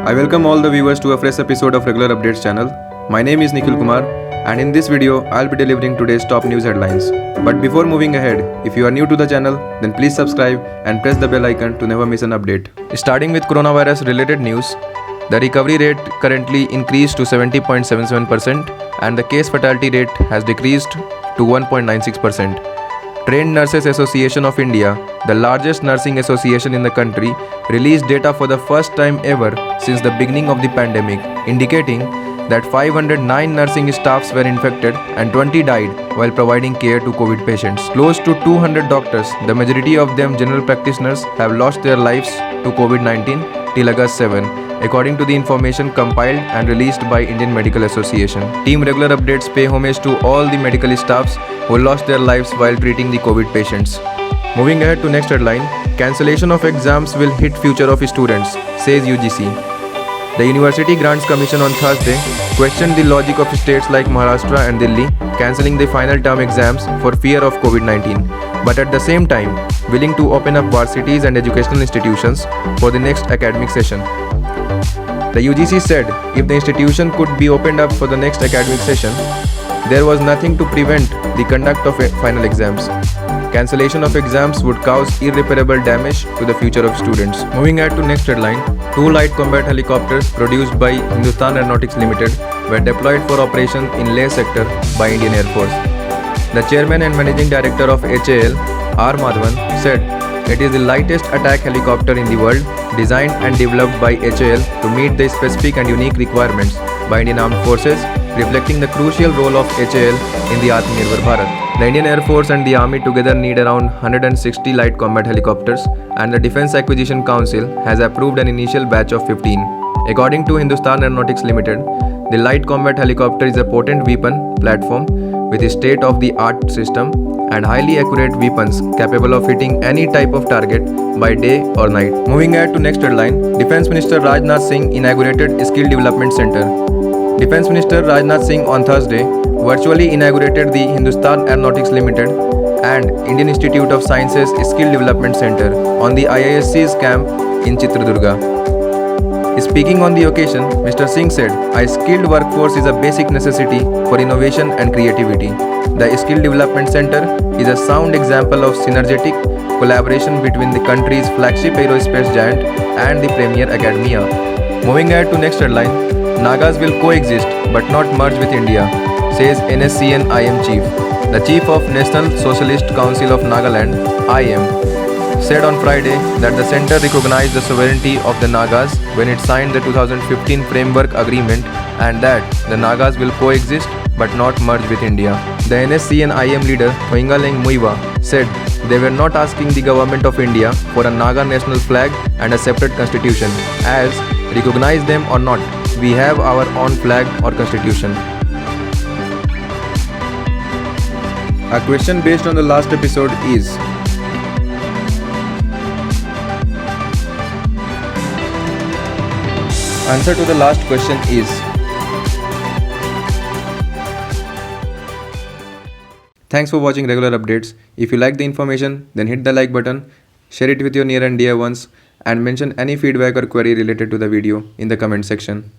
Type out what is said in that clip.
I welcome all the viewers to a fresh episode of Regular Updates channel. My name is Nikhil Kumar, and in this video, I'll be delivering today's top news headlines. But before moving ahead, if you are new to the channel, then please subscribe and press the bell icon to never miss an update. Starting with coronavirus related news, the recovery rate currently increased to 70.77% and the case fatality rate has decreased to 1.96%. Trained Nurses Association of India, the largest nursing association in the country, released data for the first time ever since the beginning of the pandemic, indicating that 509 nursing staffs were infected and 20 died while providing care to COVID patients. Close to 200 doctors, the majority of them general practitioners, have lost their lives to COVID-19 till August 7, according to the information compiled and released by Indian Medical Association. Team Regular Updates pay homage to all the medical staffs who lost their lives while treating the COVID patients. Moving ahead to next headline, cancellation of exams will hit future of students, says UGC. The University Grants Commission on Thursday questioned the logic of states like Maharashtra and Delhi cancelling the final term exams for fear of COVID-19, but at the same time willing to open up varsities and educational institutions for the next academic session. The UGC said if the institution could be opened up for the next academic session, there was nothing to prevent the conduct of final exams. Cancellation of exams would cause irreparable damage to the future of students. Moving ahead to next headline, 2 light combat helicopters produced by Hindustan Aeronautics Limited were deployed for operation in Leh sector by Indian Air Force. The chairman and managing director of HAL, R. Madhavan, said it is the lightest attack helicopter in the world, designed and developed by HAL to meet the specific and unique requirements by Indian Armed Forces, reflecting the crucial role of HAL in the Atmanirbhar Bharat. The Indian Air Force and the Army together need around 160 light combat helicopters, and the Defence Acquisition Council has approved an initial batch of 15. According to Hindustan Aeronautics Limited, the light combat helicopter is a potent weapon platform with a state-of-the-art system and highly accurate weapons capable of hitting any type of target by day or night. Moving ahead to next headline, Defence Minister Rajnath Singh inaugurated Skill Development Center. Defence Minister Rajnath Singh on Thursday virtually inaugurated the Hindustan Aeronautics Limited and Indian Institute of Sciences Skill Development Center on the IISc's camp in Chitradurga. Speaking on the occasion, Mr. Singh said, "A skilled workforce is a basic necessity for innovation and creativity. The Skill Development Center is a sound example of synergetic collaboration between the country's flagship aerospace giant and the premier academia." Moving ahead to next headline, Nagas will coexist but not merge with India, says NSCN-IM chief. The chief of National Socialist Council of Nagaland, IM, said on Friday that the center recognized the sovereignty of the Nagas when it signed the 2015 Framework Agreement and that the Nagas will coexist but not merge with India. The NSCN-IM leader, Thoingaleng Muiwa, said they were not asking the government of India for a Naga national flag and a separate constitution, as recognize them or not, we have our own flag or constitution. A question based on the last episode is: answer to the last question is: Thanks for watching Regular Updates. If you like the information, then hit the like button, share it with your near and dear ones, and mention any feedback or query related to the video in the comment section.